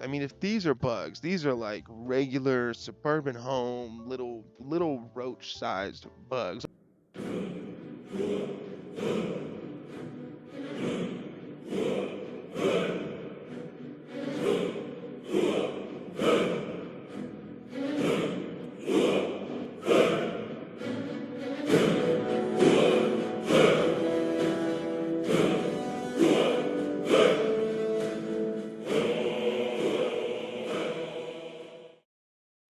I mean, if these are bugs, these are like regular suburban home, little roach-sized bugs.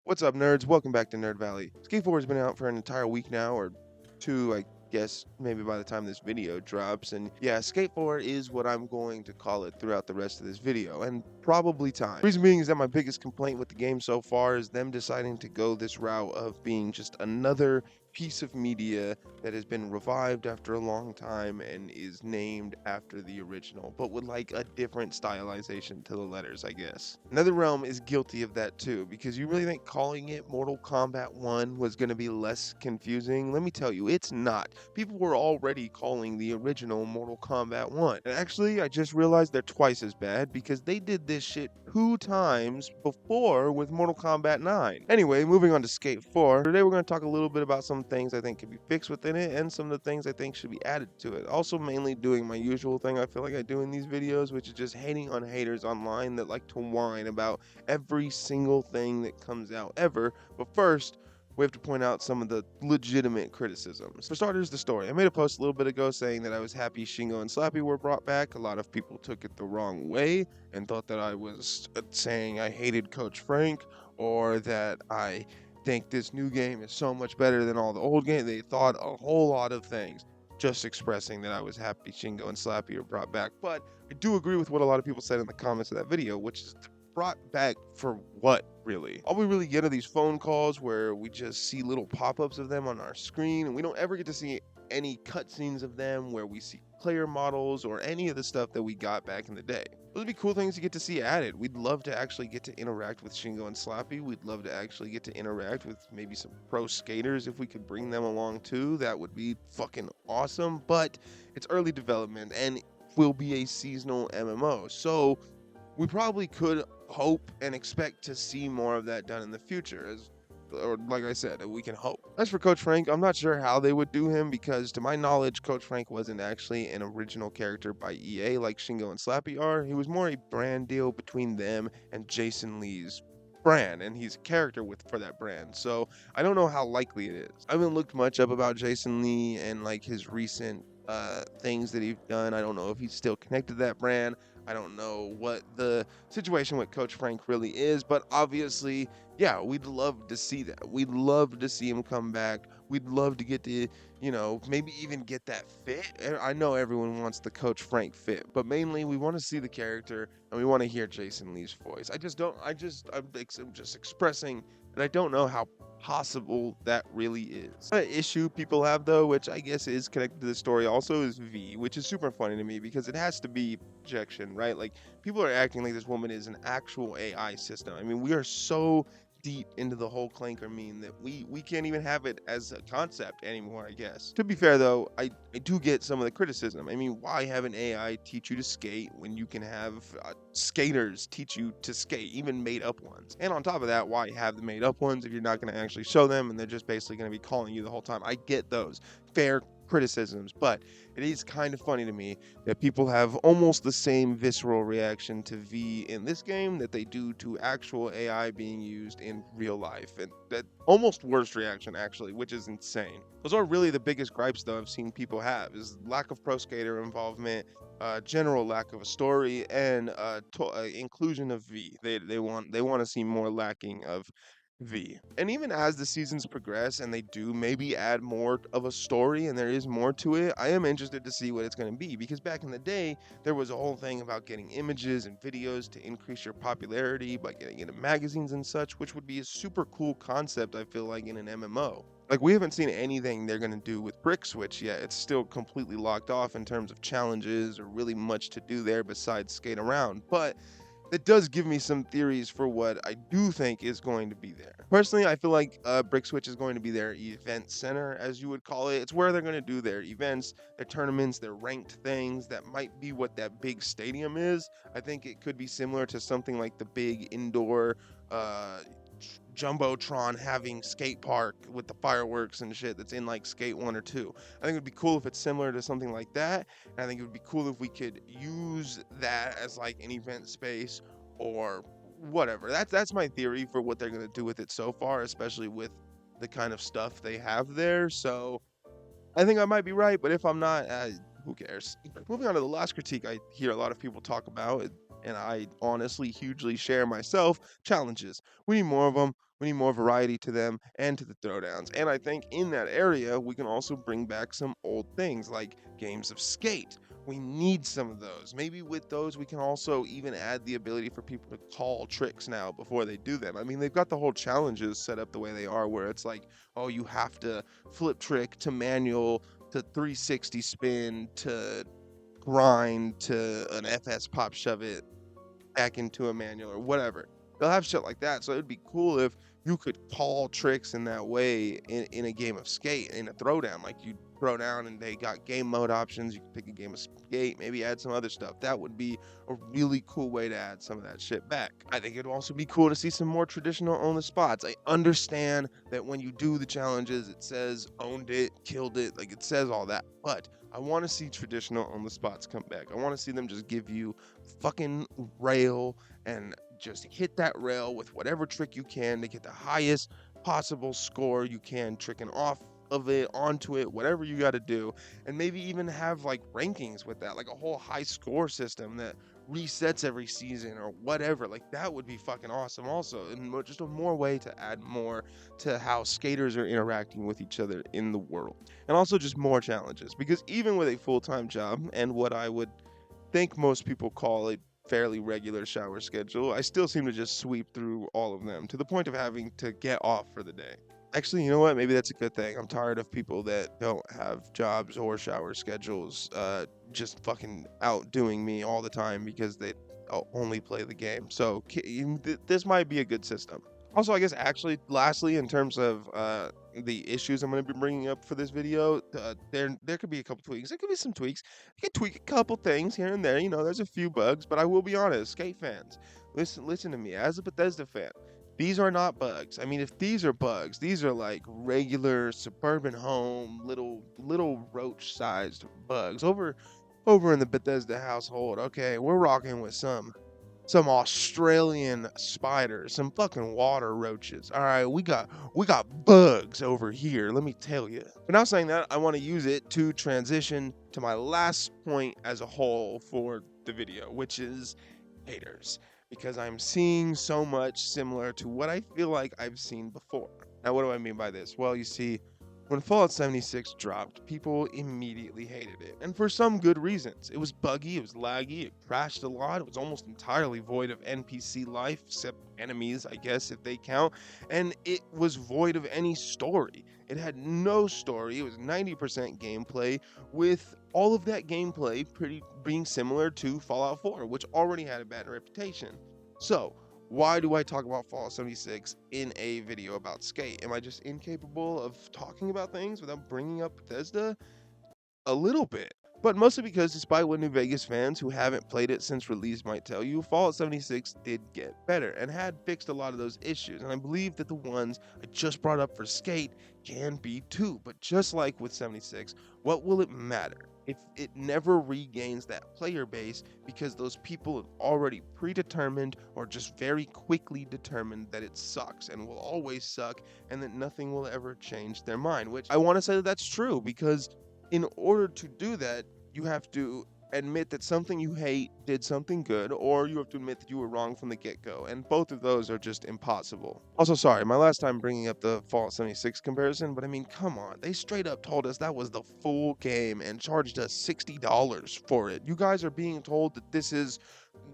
What's up, nerds? Welcome back to Nerd Valley. Skate 4 has been out for an entire week now, or two, I guess, maybe by the time this video drops. And yeah, Skate 4 is what I'm going to call it throughout the rest of this video, and probably time. Reason being is that my biggest complaint with the game so far is them deciding to go this route of being just another piece of media that has been revived after a long time and is named after the original, but with like a different stylization to the letters, I guess. NetherRealm is guilty of that too, because you really think calling it Mortal Kombat 1 was going to be less confusing? Let me tell you, it's not. People were already calling the original Mortal Kombat 1. And actually, I just realized they're twice as bad because they did this shit 2 times before with Mortal Kombat 9. Anyway, moving on to Skate 4. Today we're going to talk a little bit about some things I think could be fixed within it and some of the things I think should be added to it. Also, mainly doing my usual thing I feel like I do in these videos, which is just hating on haters online that like to whine about every single thing that comes out ever. But first, we have to point out some of the legitimate criticisms. For starters, the story. I made a post a little bit ago saying that I was happy Shingo and Slappy were brought back. A lot of people took it the wrong way and thought that I was saying I hated Coach Frank, or that I think this new game is so much better than all the old games. They thought a whole lot of things, just expressing that I was happy Shingo and Slappy were brought back. But I do agree with what a lot of people said in the comments of that video, which is brought back for what, really? All we really get are these phone calls where we just see little pop-ups of them on our screen, and we don't ever get to see any cutscenes of them where we see player models or any of the stuff that we got back in the day. Those would be cool things to get to see added. We'd love to actually get to interact with Shingo and Slappy. We'd love to actually get to interact with maybe some pro skaters if we could bring them along too. That would be fucking awesome, but it's early development and will be a seasonal MMO. So we probably could hope and expect to see more of that done in the future, or like I said, we can hope. As for Coach Frank, I'm not sure how they would do him because to my knowledge, Coach Frank wasn't actually an original character by EA like Shingo and Slappy are. He was more a brand deal between them and Jason Lee's brand, and he's a character for that brand. So I don't know how likely it is. I haven't looked much up about Jason Lee and like his recent things that he's done. I don't know if he's still connected to that brand. I don't know what the situation with Coach Frank really is, but obviously, yeah, we'd love to see that. We'd love to see him come back. We'd love to get to, maybe even get that fit. I know everyone wants the Coach Frank fit, but mainly we want to see the character and we want to hear Jason Lee's voice. I'm just expressing that I don't know how possible that really is. An issue people have though, which I guess is connected to the story also, is V, which is super funny to me because it has to be projection, right? Like people are acting like this woman is an actual AI system. I mean, we are so deep into the whole clanker meme that we can't even have it as a concept anymore, I guess. To be fair though, I do get some of the criticism. I mean, why have an AI teach you to skate when you can have skaters teach you to skate, even made up ones? And on top of that, why have the made up ones if you're not going to actually show them and they're just basically going to be calling you the whole time? I get those fair criticisms, but it is kind of funny to me that people have almost the same visceral reaction to V in this game that they do to actual AI being used in real life, and that almost worse reaction actually, which is insane. Those are really the biggest gripes though I've seen people have, is lack of pro skater involvement, general lack of a story, and inclusion of V. They want to see more lacking of V. And even as the seasons progress and they do maybe add more of a story and there is more to it, I am interested to see what it's going to be, because back in the day there was a whole thing about getting images and videos to increase your popularity by getting into magazines and such, which would be a super cool concept, I feel like, in an MMO. Like, we haven't seen anything they're going to do with Brick Switch yet. It's still completely locked off in terms of challenges or really much to do there besides skate around, but that does give me some theories for what I do think is going to be there. Personally, I feel like Brick Switch is going to be their event center, as you would call it. It's where they're going to do their events, their tournaments, their ranked things. That might be what that big stadium is. I think it could be similar to something like the big indoor uh, jumbotron having skate park with the fireworks and shit that's in like Skate 1 or 2. I think it would be cool if it's similar to something like that. And I think it would be cool if we could use that as like an event space or whatever. That's my theory for what they're going to do with it so far, especially with the kind of stuff they have there. So I think I might be right, but if I'm not, who cares? Moving on to the last critique I hear a lot of people talk about, and I honestly hugely share myself, challenges. We need more of them. We need more variety to them and to the throwdowns. And I think in that area, we can also bring back some old things like games of skate. We need some of those. Maybe with those, we can also even add the ability for people to call tricks now before they do them. I mean, they've got the whole challenges set up the way they are, where it's like, oh, you have to flip trick to manual to 360 spin to grind to an FS pop shove it back into a manual or whatever. They'll have shit like that. So it'd be cool if you could call tricks in that way in a game of skate, in a throwdown. Like you throw down and they got game mode options. You can pick a game of skate, maybe add some other stuff. That would be a really cool way to add some of that shit back. I think it'd also be cool to see some more traditional own the spots. I understand that when you do the challenges, it says owned it, killed it, like it says all that. But I want to see traditional on the spots come back. I want to see them just give you fucking rail and just hit that rail with whatever trick you can to get the highest possible score you can, tricking off of it onto it, whatever you got to do, and maybe even have like rankings with that, like a whole high score system that resets every season or whatever. Like that would be fucking awesome also, and just a more way to add more to how skaters are interacting with each other in the world, and also just more challenges, because even with a full-time job and what I would think most people call a fairly regular shower schedule, I still seem to just sweep through all of them to the point of having to get off for the day. Actually, you know what? Maybe that's a good thing. I'm tired of people that don't have jobs or shower schedules, just fucking outdoing me all the time because they only play the game. So this might be a good system. Also, I guess actually, lastly, in terms of the issues I'm going to be bringing up for this video, there could be a couple tweaks. There could be some tweaks. You can tweak a couple things here and there. You know, there's a few bugs, but I will be honest, skate fans, listen to me. As a Bethesda fan, these are not bugs. I mean, if these are bugs, these are like regular suburban home, little roach-sized bugs over in the Bethesda household. Okay, we're rocking with some Australian spiders, some fucking water roaches. All right, we got bugs over here, let me tell you. But now saying that, I want to use it to transition to my last point as a whole for the video, which is haters, because I'm seeing so much similar to what I feel like I've seen before. Now, what do I mean by this? Well, you see, when Fallout 76 dropped, people immediately hated it, and for some good reasons. It was buggy, it was laggy, it crashed a lot, it was almost entirely void of NPC life, except enemies, I guess, if they count, and it was void of any story. It had no story, it was 90% gameplay, with all of that gameplay being similar to Fallout 4, which already had a bad reputation. So, why do I talk about Fallout 76 in a video about Skate? Am I just incapable of talking about things without bringing up Bethesda? A little bit. But mostly because, despite what New Vegas fans who haven't played it since release might tell you, Fallout 76 did get better and had fixed a lot of those issues. And I believe that the ones I just brought up for Skate can be too. But just like with 76, what will it matter if it never regains that player base, because those people have already predetermined or just very quickly determined that it sucks and will always suck, and that nothing will ever change their mind? Which I want to say that that's true, because in order to do that, you have to admit that something you hate did something good, or you have to admit that you were wrong from the get-go, and both of those are just impossible. Also, sorry, my last time bringing up the Fallout 76 comparison, but I mean, come on, they straight up told us that was the full game and charged us $60 for it. You guys are being told that this is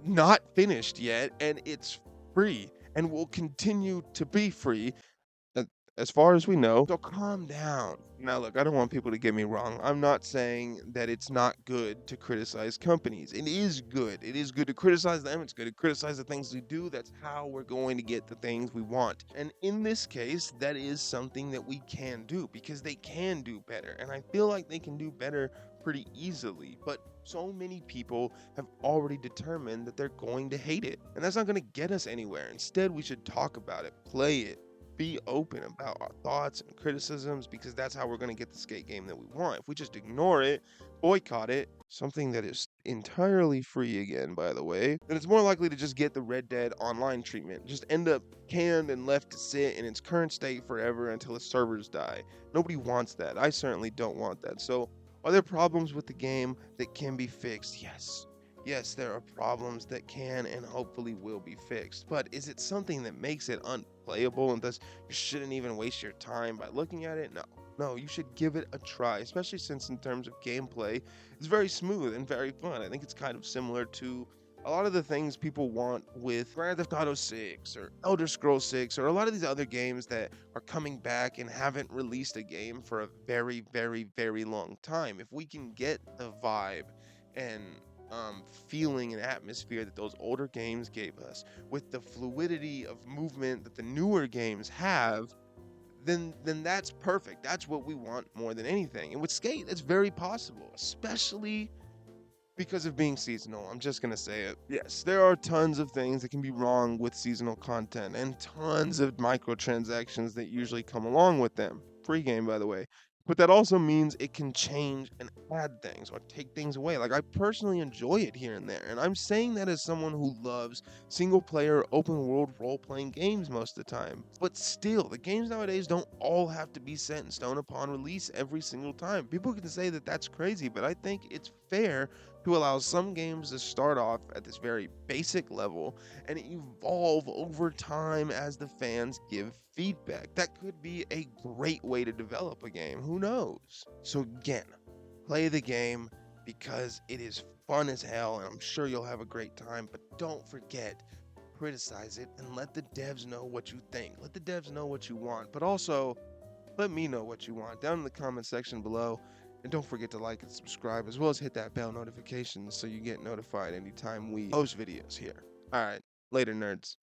not finished yet, and it's free, and will continue to be free. as far as we know. So calm down. Now, look, I don't want people to get me wrong. I'm not saying that it's not good to criticize companies. It is good. It is good to criticize them. It's good to criticize the things we do. That's how we're going to get the things we want. And in this case, that is something that we can do because they can do better. And I feel like they can do better pretty easily. But so many people have already determined that they're going to hate it. And that's not going to get us anywhere. Instead, we should talk about it, play it, be open about our thoughts and criticisms because that's how we're going to get the skate game that we want. If we just ignore it, boycott it, something that is entirely free again, by the way, then it's more likely to just get the Red Dead Online treatment. Just end up canned and left to sit in its current state forever until its servers die. Nobody wants that. I certainly don't want that. So, are there problems with the game that can be fixed? Yes. Yes, there are problems that can and hopefully will be fixed, but is it something that makes it unplayable and thus you shouldn't even waste your time by looking at it? No. No, you should give it a try, especially since in terms of gameplay, it's very smooth and very fun. I think it's kind of similar to a lot of the things people want with Grand Theft Auto 6 or Elder Scrolls 6 or a lot of these other games that are coming back and haven't released a game for a very, very, very long time. If we can get the vibe and feeling and atmosphere that those older games gave us with the fluidity of movement that the newer games have, then that's perfect. That's what we want more than anything. And with skate, it's very possible, especially because of being seasonal. I'm just gonna say it. Yes, there are tons of things that can be wrong with seasonal content and tons of microtransactions that usually come along with them. Free game, by the way. But that also means it can change and add things or take things away. Like, I personally enjoy it here and there. And I'm saying that as someone who loves single player, open world role playing games most of the time. But still, the games nowadays don't all have to be set in stone upon release every single time. People can say that that's crazy, but I think it's fair to allow some games to start off at this very basic level and evolve over time as the fans give feedback. That could be a great way to develop a game. Who knows? So again, play the game because it is fun as hell and I'm sure you'll have a great time, but don't forget, criticize it and let the devs know what you think. Let the devs know what you want, but also let me know what you want down in the comment section below. And don't forget to like and subscribe, as well as hit that bell notification so you get notified anytime we post videos here. Alright, later nerds.